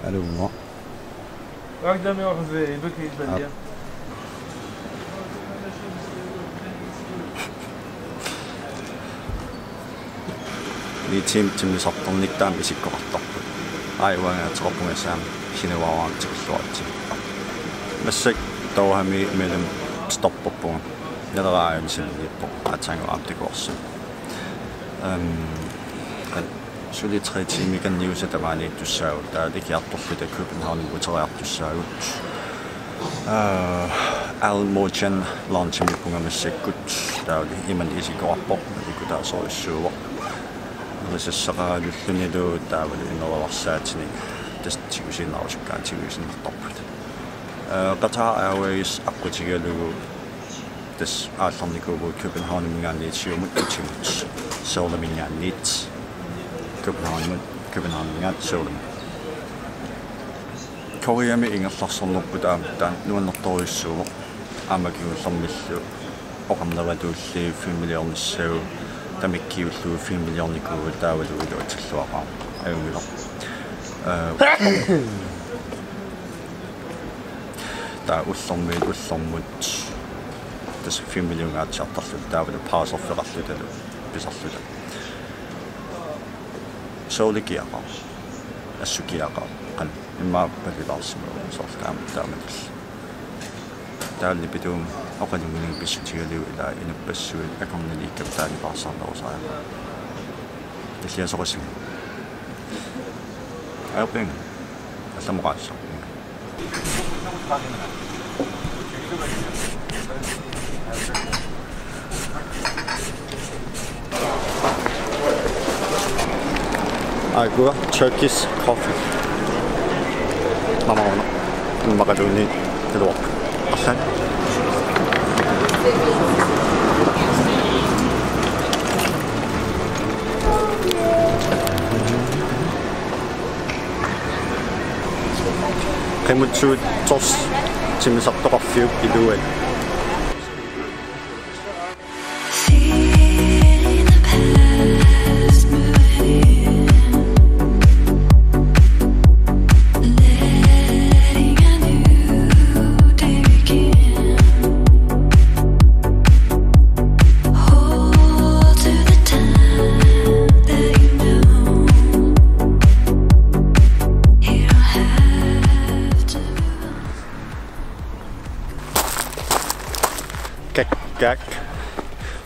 aluungo أقدم يأخذ بكري البلدية. Team timmisartorniktaam isikkoqartarput ajuangaatiqorpungassaam sinuaraartiqilluarti massak tauhami melum stopporpunga naleraajun sinniippo ataanguaartikuorsu suli 3 tiimi kanniusatamaaniittussaagut taalikiartorluta København uteriartussaagut almojan launchimipunga massakkut taali iman isikkoarpor ikutaasorissuuvo pissarsiaqartumik taavali inneravarsaatinnik isiginnaarsimagavit Qatar Airways aqutigalugu tas aallarnikuugu København-mingaanniitsiumut utimut seorlamingaanniit København-mingaat seorlam Koreami ingerlarsornerput taan nuannertorissuuvo aamakiullermillu oqamneratuulli 5 millionissagu tamikkiullu 5 millionikuu taavaluilu atilluaqaa ajungilor taa ullermut tas 5 millionaatiartarlu taavalu paasorferarlutalu pisarluta soolikiaqaa assukiaqaa qan immaapallilaarsimalu soortaamatal taalli pitum oqaluminin pissutigalu ila inuppassui akornaliikkam taalipaarsaarnerusaaja tilliasoqassum airpeng allamoqaassa Aajuna Turkish coffee mamauna maqaluni taluaq assan qimutsuut tors timisartoqarfiup iluat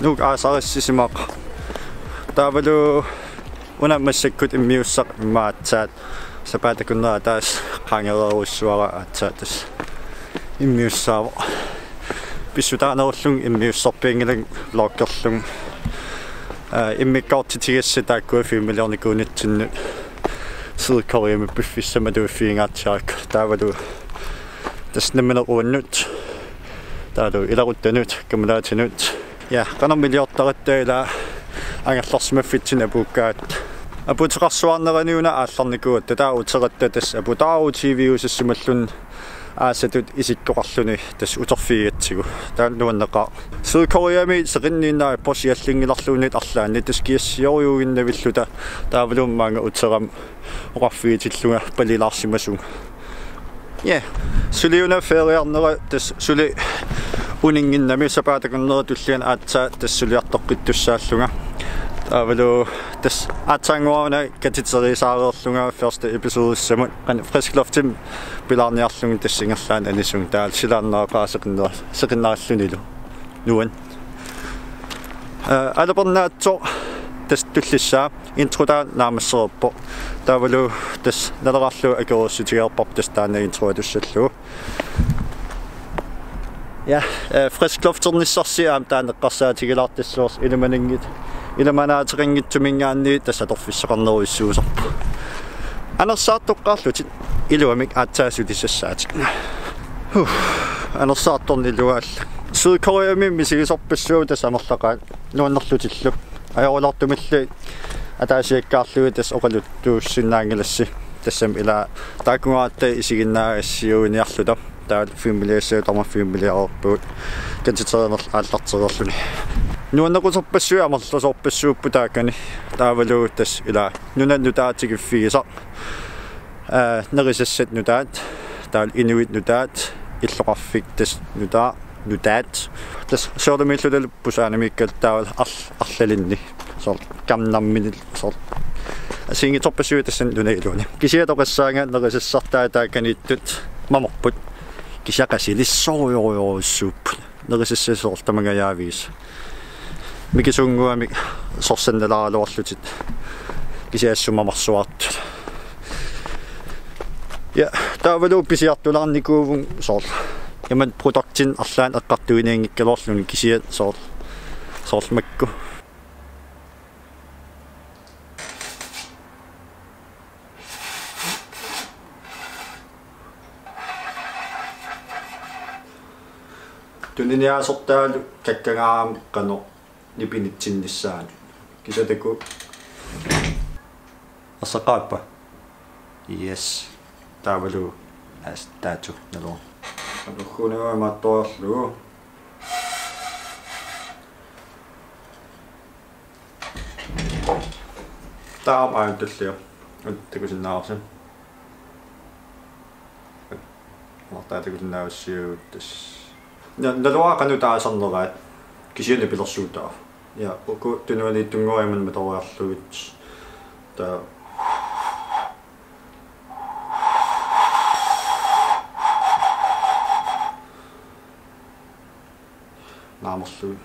Nuk aasarissimaq taavalu unammassakkut immiussaq immaatsaat sapatakunneraa taas qaangereerussuara aatsaatas immiussaava pissutaanerullugu immiussarpiingilang lookkerlung immikkaortitigassa taakkua 5 millionikuunitsinnu Sydkoreami piffissamatuuffiingaatiarak taavalu tasnammineruannut taalu ilaruttanut kamulaatinut ja qanermiliortarattaila angallarsimaffitsin apuukkaat aputeqarsuarneraniuna aallarnikuut taa uteqatta tas aputaaru TV-usassumallun aasatut isikkoqarluni tas uterfiigatsigu taalluanneqa Sydkoreami seqinniinaa porsiallingilarluunit arlaanni taskiassioriuginnavilluta taavaluummaanga uteram oqarfiitillunga palilaarsimasunga ja suliuna feriarnera tas suli uninginnami sapatakunneraa tullian aatsaa tassuliartoqqittussaallunga taavalu tas aatsaanguaruna katitseriisaareerlunga first episodeissamut qan friskloftim pilaarniarlunga tassingerlaan anisung taal silaarneaqaa seqinnaarallunilu nuan alapernaatso tas tullissaa introda naamassererpo taavalu tas nalerarlu akerussutigeerparp tas taana introatussallu ja frisklofternissersi aam taaneqqarsaatigilaartassuurs ilumaningit ilumanaateqinngitsumingaanni tassatorfissaqarneruissuusarpu anersaartoqqaarlutit iluamik aatsaasutissassaati anersaartorniluaalla Sydkoreami misigisorpassuu tasamerlaqaat nuannerlutillu ajoraluartumillu ataasiakkaarlugu tas oqaluttuussinnaagilassi tassam ila taakungaata isiginnaarsiuuniarluta taal familiaseetorma familiaerpuut katitserner aallartererluni nuannequsorpassuи amerlasorpassuuppu taakani taavalu tas ila nunannu taatigiffigisaq Nerisasset nutat taal inuit nutat illoqarfik tas nutat tas soortamillulal pusaanamikkal taal arlalinni sort kamnamminil sort asiingitorpassuit tassan Nunailuni Kisiatoqassaanga nerisassartaa taakaniittut mamorput kisiaqasilissoorioriorussuupput nerisassaasortamangayaaviis mikisunguamik sorsannalaaluarlutit kisiassummamarsuartut ja taavalu pisiartularnikuuvun sort yaman produktin arlaan eqqartuiniangikkalorluni Kisiat sortmakku tuniniaasortaalu kakkagaam qano nipinitsinnissaani kisataku assaqaappa yes taavalu astatu nalo ugguuna mattoorlu taamaantullia uttikusinnaarsin mortaatikusinnaassiuuttas naluaqanu taasarneraat Nipilersuutaa ja uku tunuaniittunguariman matoriarlugut ta naamorlu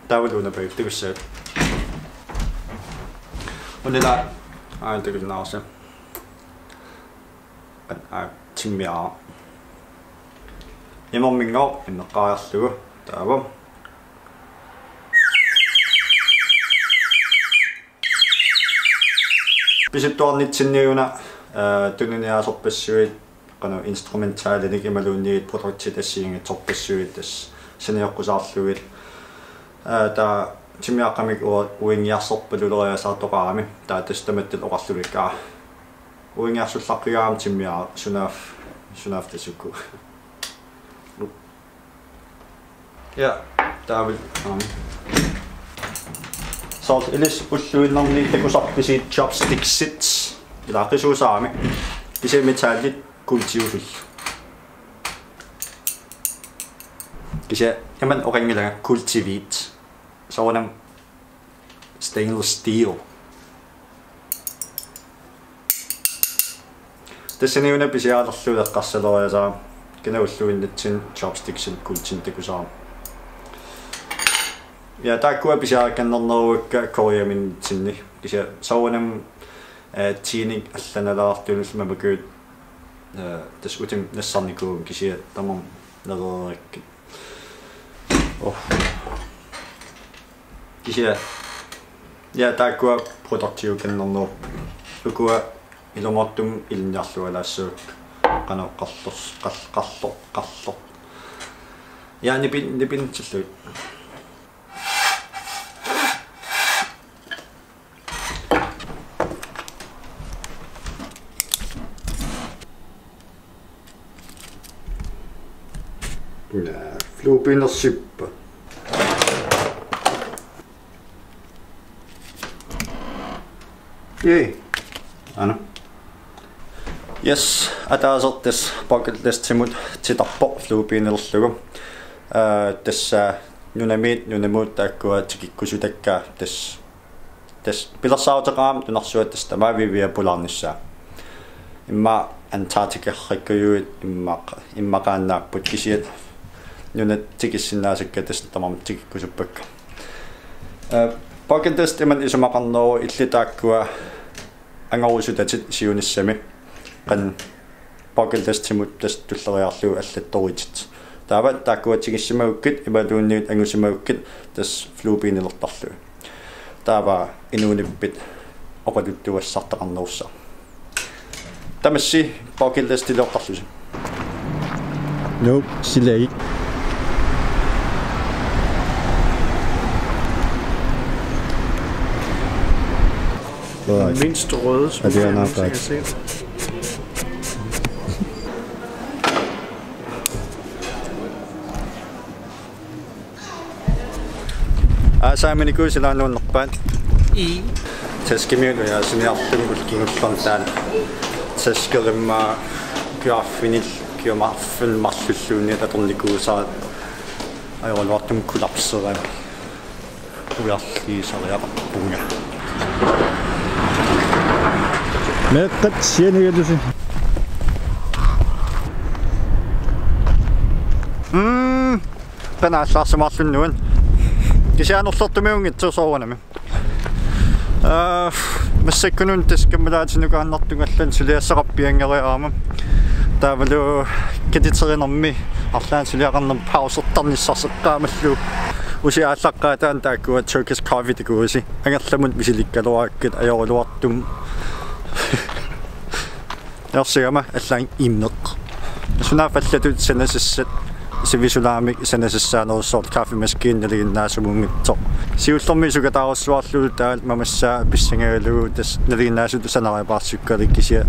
taavaluuna paivtikussaat unila aantikusinnaarsin timmiaa imorminngor inneqqaarlugu taava pisittuarnitsinniuna tununiaasorpassuit qanu instrumentaalini kimaluunniit produktit assiingitorpassuit tas saniorqusaarlugit ta timmiaqqamik uingiarsorpaluleriasaartoqaami taatastamattil oqarlulikkaa uingiarsullaqqigaam timmiaa sunaaf tasukku ja taavil sort ilis ulluinnerni takusarpisiit chopsticksit ilaaqisuusaami kisimitaallit kultiusul kisia yaman oqangilaga kultivit soonam stainless steel tassaniuna pisiaalerluuleqqarsaloriasaa kinaulluinnatsin chopsticksit kultintakusaam ja takkua pisiaakkannerneruukka koriaminitsinni kisia soonam tiinik allanalaartunus mamakut tas utim nassarnikuum kisia tamam nererikki kisia ja takkua produktiukannerneru ukua ilomortum ilniarlualaassuuk qanoqqarlor ja nipinitsilluit Fluupinersippa. Jei. Ana. Yes, ataasertas pakillastimut titarpo fluupiinerlugu. Tassa nunamut taakkua tikikkusutakkaa tas pilersaarutaqaam tunarsuat tamaavivia pularnissaa. Imma Antarctica-rikkujuit immaqaannaaput Kisiat nunat tikissinnaasakka tas tamam tikikkusupakka. Pakillas iman isumaqarneru illitaakkua angorusutat siunissami qan pakillastimut tas tulleriarlugu allattoritit. Taava taakkua tikissimagukkit imaluunniut angusimagukkit tas fluupiinelertarlugu. Taava inuunippit oqaluttuassartaqarnerussaa. Tamassi pakillastilortarlusi. Nope, silai. Mindst røde, som det er nok jeg kan se. Saamini kuusilaanluunnerpaat taskimiulu ja siniartungul kingullartaan taskerimmaa kiarfinil kiumarfun marlulluuni tatornikuusaat ajoraluartumik kulapserami ujarliisariaqarpunga meeqqat sianigalusi qanaallaarsimarlunnuun kisianorlortumiungitsuusoorunami массаккунун таскаммалаатинукааннартунгаллан сулиассақарпиангериаама таавалу катитеринерми арлаан сулиақарнер паусертарниссарсеққаамаллу уси ааллаққаатаан тааккуа Turkish coffee такууси ангерламут мисиликкалуааккат аёрулуартум ярсигама аллаан имнеқ сунаафаллатут санасассат сивисулаамик санасассаанерусsoort кафемаскиинналигиннаасумунгитсо сиуллерми сукатаарссуарлуу таал мамассаа писсангагалугу тас налигиннаасуту санариапаарсуккалик кисия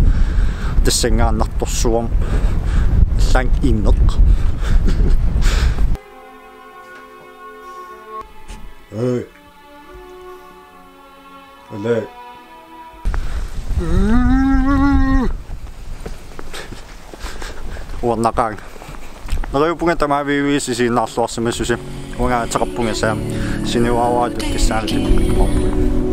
тассангаарнарторсуам ланг имнеқ ой оле уаннақаан Neriuppungalu tamaaviivis isiginnaarluarsimasusi uganga takoqqissaagut sinuaavaatut kissaanallu